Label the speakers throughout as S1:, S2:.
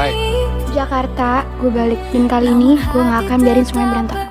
S1: Hai.
S2: Jakarta, gue balik. Dan kali ini gue gak akan biarin semuanya berantakan.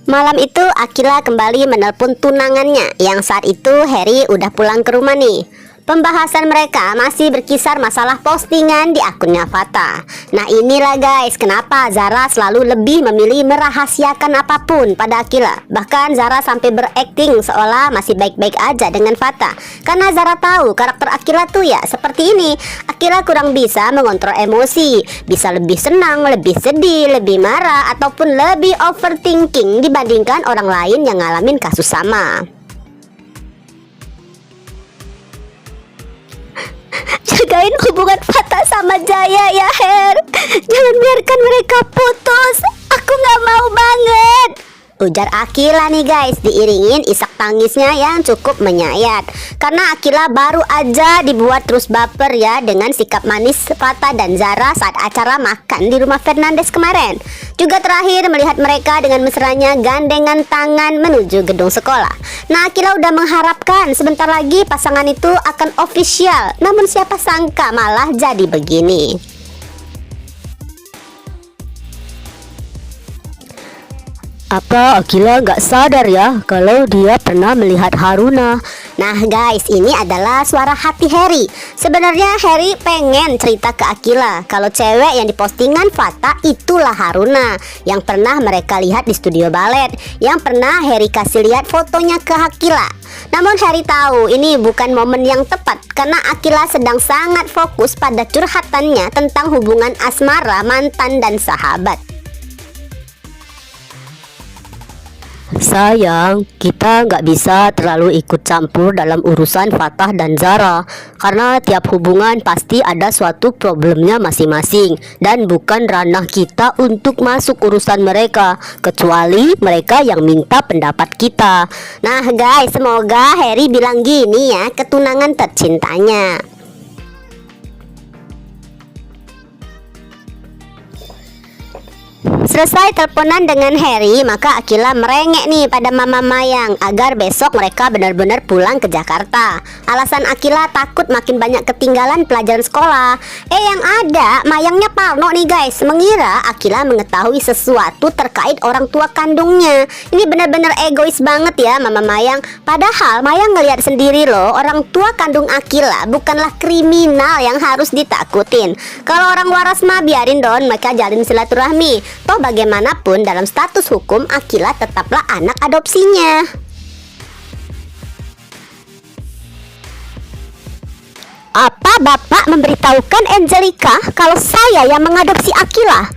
S3: Malam itu Akila kembali menelpon tunangannya yang saat itu Harry udah pulang ke rumah nih. Pembahasan mereka masih berkisar masalah postingan di akunnya Fata. Nah inilah guys kenapa Zara selalu lebih memilih merahasiakan apapun pada Akila. Bahkan Zara sampai berakting seolah masih baik-baik aja dengan Fata. Karena Zara tahu karakter Akila tuh ya seperti ini. Akila kurang bisa mengontrol emosi. Bisa lebih senang, lebih sedih, lebih marah, ataupun lebih overthinking dibandingkan orang lain yang ngalamin kasus sama. Jagain hubungan Fata sama Jaya ya Her. Jangan biarkan mereka putus. Aku gak mau banget, ujar Akila nih guys, diiringin isak tangisnya yang cukup menyayat. Karena Akila baru aja dibuat terus baper ya dengan sikap manis Fata dan Zara saat acara makan di rumah Fernandes kemarin. Juga terakhir melihat mereka dengan mesranya gandengan tangan menuju gedung sekolah. Nah Akila udah mengharapkan sebentar lagi pasangan itu akan official. Namun siapa sangka malah jadi begini. Apa Akila nggak sadar ya kalau dia pernah melihat Haruna? Nah guys, ini adalah suara hati Harry. Sebenarnya Harry pengen cerita ke Akila kalau cewek yang dipostingan Fata itulah Haruna yang pernah mereka lihat di studio balet, yang pernah Harry kasih lihat fotonya ke Akila. Namun Harry tahu ini bukan momen yang tepat karena Akila sedang sangat fokus pada curhatannya tentang hubungan asmara mantan dan sahabat. Sayang, kita nggak bisa terlalu ikut campur dalam urusan Fatah dan Zara karena tiap hubungan pasti ada suatu problemnya masing-masing dan bukan ranah kita untuk masuk urusan mereka kecuali mereka yang minta pendapat kita. Nah guys, semoga Harry bilang gini ya ke tunangan tercintanya. Selesai teleponan dengan Harry, maka Akila merengek nih pada Mama Mayang agar besok mereka benar-benar pulang ke Jakarta. Alasan Akila takut makin banyak ketinggalan pelajaran sekolah. Yang ada Mayangnya parno nih guys, mengira Akila mengetahui sesuatu terkait orang tua kandungnya. Ini benar-benar egois banget ya Mama Mayang. Padahal Mayang ngelihat sendiri loh, orang tua kandung Akila bukanlah kriminal yang harus ditakutin. Kalau orang waras mah biarin dong mereka jalin silaturahmi. Toh bagaimanapun dalam status hukum Akila tetaplah anak adopsinya. Apa Bapak memberitahukan Angelica kalau saya yang mengadopsi Akila?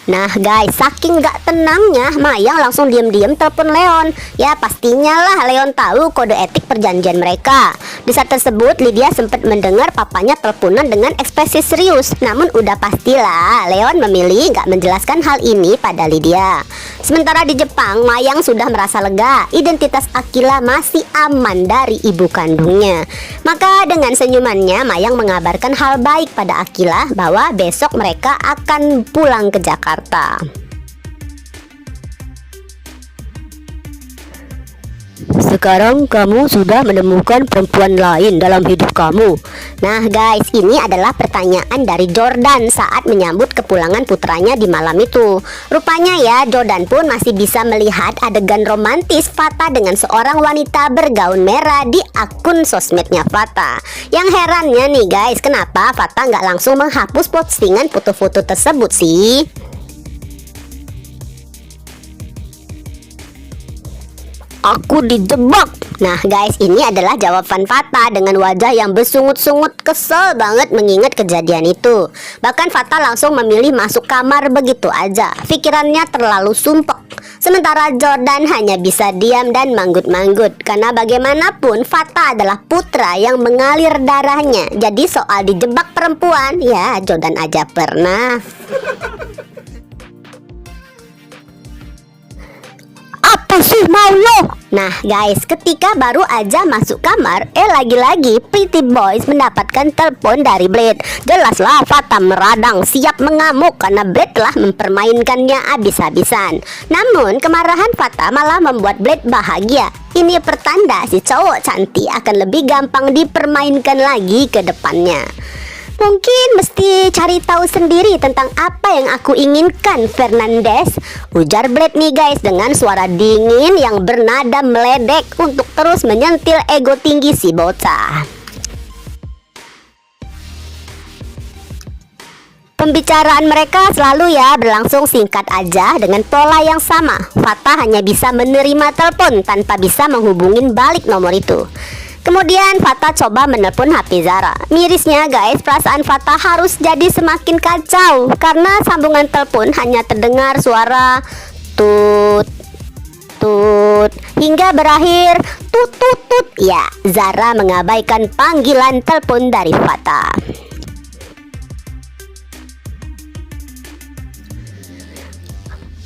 S3: Nah guys, saking gak tenangnya Mayang langsung diam-diam telepon Leon. Ya pastinya lah Leon tahu kode etik perjanjian mereka. Di saat tersebut Lydia sempat mendengar papanya teleponan dengan ekspresi serius. Namun udah pastilah Leon memilih gak menjelaskan hal ini pada Lydia. Sementara di Jepang Mayang sudah merasa lega, identitas Akila masih aman dari ibu kandungnya. Maka dengan senyumannya Mayang mengabarkan hal baik pada Akila bahwa besok mereka akan pulang ke Jakarta. Sekarang kamu sudah menemukan perempuan lain dalam hidup kamu. Nah guys, ini adalah pertanyaan dari Jordan saat menyambut kepulangan putranya di malam itu. Rupanya ya Jordan pun masih bisa melihat adegan romantis Fata dengan seorang wanita bergaun merah di akun sosmednya Fata. Yang herannya nih guys, kenapa Fata nggak langsung menghapus postingan foto-foto tersebut sih? Aku dijebak. Nah guys, ini adalah jawaban Fata dengan wajah yang bersungut-sungut, kesel banget mengingat kejadian itu. Bahkan Fata langsung memilih masuk kamar begitu aja. Pikirannya terlalu sumpek. Sementara Jordan hanya bisa diam dan manggut-manggut. Karena bagaimanapun Fata adalah putra yang mengalir darahnya. Jadi soal dijebak perempuan, ya Jordan aja pernah. Apa sih mau lo? Nah guys, ketika baru aja masuk kamar, lagi-lagi Pretty Boys mendapatkan telepon dari Blade. Jelaslah Fata meradang siap mengamuk karena Blade telah mempermainkannya habis-habisan. Namun kemarahan Fata malah membuat Blade bahagia. Ini pertanda si cowok cantik akan lebih gampang dipermainkan lagi ke depannya. Mungkin mesti cari tahu sendiri tentang apa yang aku inginkan, Fernandez, ujar Blade nih guys dengan suara dingin yang bernada meledek untuk terus menyentil ego tinggi si bocah. Pembicaraan mereka selalu ya berlangsung singkat aja dengan pola yang sama. Fata hanya bisa menerima telepon tanpa bisa menghubungin balik nomor itu. Kemudian Fata coba menelpon HP Zara. Mirisnya guys, perasaan Fata harus jadi semakin kacau karena sambungan telepon hanya terdengar suara tut tut hingga berakhir tut tut tut. Ya, Zara mengabaikan panggilan telepon dari Fata.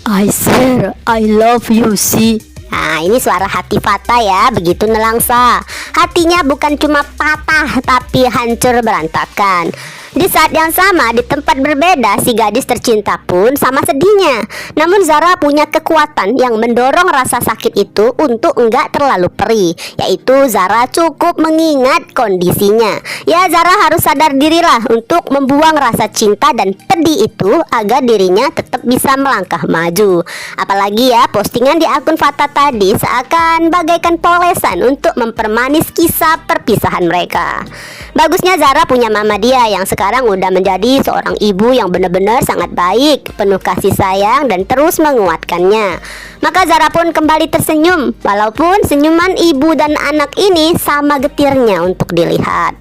S3: I swear I love you, see. Nah, ini suara hati Fata ya, begitu nelangsa. Hatinya bukan cuma patah, tapi hancur berantakan. Di saat yang sama, di tempat berbeda, si gadis tercinta pun sama sedihnya. Namun Zara punya kekuatan yang mendorong rasa sakit itu untuk enggak terlalu perih, yaitu Zara cukup mengingat kondisinya. Ya, Zara harus sadar dirilah untuk membuang rasa cinta dan pedih itu agar dirinya tetap bisa melangkah maju. Apalagi ya, postingan di akun Fata tadi seakan bagaikan polesan untuk mempermanis kisah perpisahan mereka. Bagusnya Zara punya mama dia yang sekarang udah menjadi seorang ibu yang benar-benar sangat baik, penuh kasih sayang dan terus menguatkannya. Maka Zara pun kembali tersenyum, walaupun senyuman ibu dan anak ini sama getirnya untuk dilihat.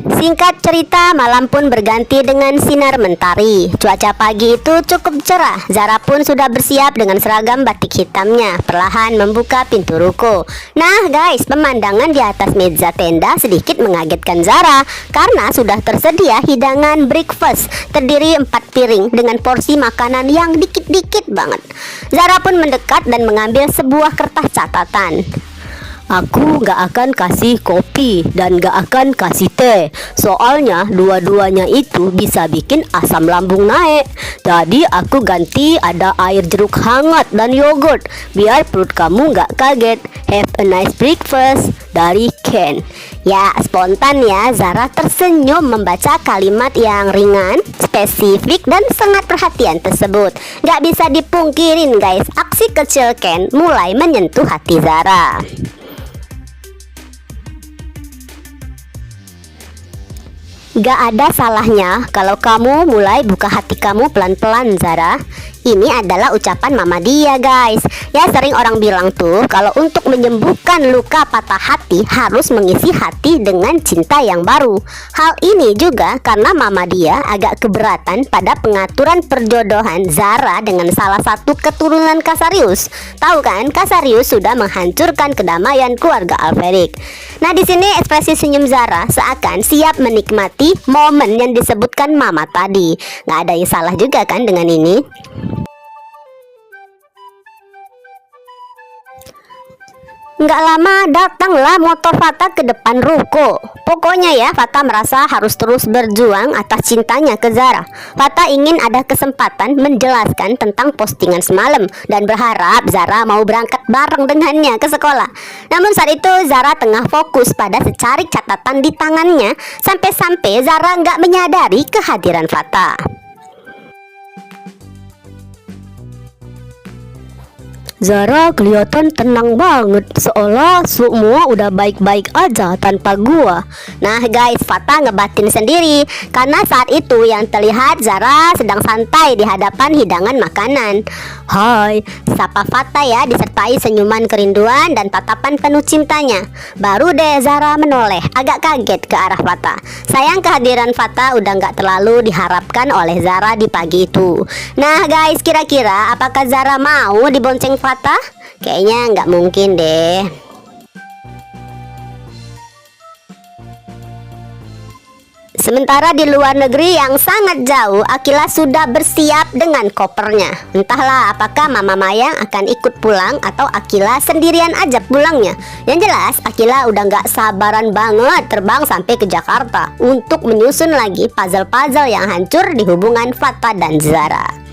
S3: Singkat cerita, malam pun berganti dengan sinar mentari. Cuaca pagi itu cukup cerah. Zara pun sudah bersiap dengan seragam batik hitamnya, perlahan membuka pintu ruko. Nah guys, pemandangan di atas meja tenda sedikit mengagetkan Zara karena sudah tersedia hidangan breakfast terdiri 4 piring dengan porsi makanan yang dikit-dikit banget. Zara pun mendekat dan mengambil sebuah kertas catatan. Aku gak akan kasih kopi dan gak akan kasih teh. Soalnya dua-duanya itu bisa bikin asam lambung naik. Jadi aku ganti ada air jeruk hangat dan yogurt biar perut kamu gak kaget. Have a nice breakfast dari Ken. Ya, spontan ya, Zara tersenyum membaca kalimat yang ringan, spesifik dan sangat perhatian tersebut. Gak bisa dipungkirin guys, aksi kecil Ken mulai menyentuh hati Zara. Gak ada salahnya kalau kamu mulai buka hati kamu pelan-pelan, Zara. Ini adalah ucapan mama dia guys. Ya, sering orang bilang tuh kalau untuk menyembuhkan luka patah hati harus mengisi hati dengan cinta yang baru. Hal ini juga karena mama dia agak keberatan pada pengaturan perjodohan Zara dengan salah satu keturunan Casarius. Tahu kan, Casarius sudah menghancurkan kedamaian keluarga Alferic. Nah, di sini ekspresi senyum Zara seakan siap menikmati momen yang disebutkan mama tadi. Gak ada yang salah juga kan dengan ini. Nggak lama datanglah motor Fata ke depan ruko. Pokoknya ya, Fata merasa harus terus berjuang atas cintanya ke Zara. Fata ingin ada kesempatan menjelaskan tentang postingan semalam dan berharap Zara mau berangkat bareng dengannya ke sekolah. Namun saat itu Zara tengah fokus pada secarik catatan di tangannya, sampai-sampai Zara nggak menyadari kehadiran Fata. Zara kelihatan tenang banget, seolah semua udah baik-baik aja tanpa gua. Nah guys, Fata ngebatin sendiri karena saat itu yang terlihat Zara sedang santai di hadapan hidangan makanan. Hai, sapa Fata ya disertai senyuman kerinduan dan tatapan penuh cintanya. Baru deh Zara menoleh, agak kaget ke arah Fata. Sayang kehadiran Fata udah nggak terlalu diharapkan oleh Zara di pagi itu. Nah guys, kira-kira apakah Zara mau dibonceng Fata? Kayaknya nggak mungkin deh. Sementara di luar negeri yang sangat jauh, Akila sudah bersiap dengan kopernya. Entahlah apakah Mama Mayang akan ikut pulang atau Akila sendirian aja pulangnya. Yang jelas Akila udah gak sabaran banget terbang sampai ke Jakarta untuk menyusun lagi puzzle-puzzle yang hancur di hubungan Fata dan Zara.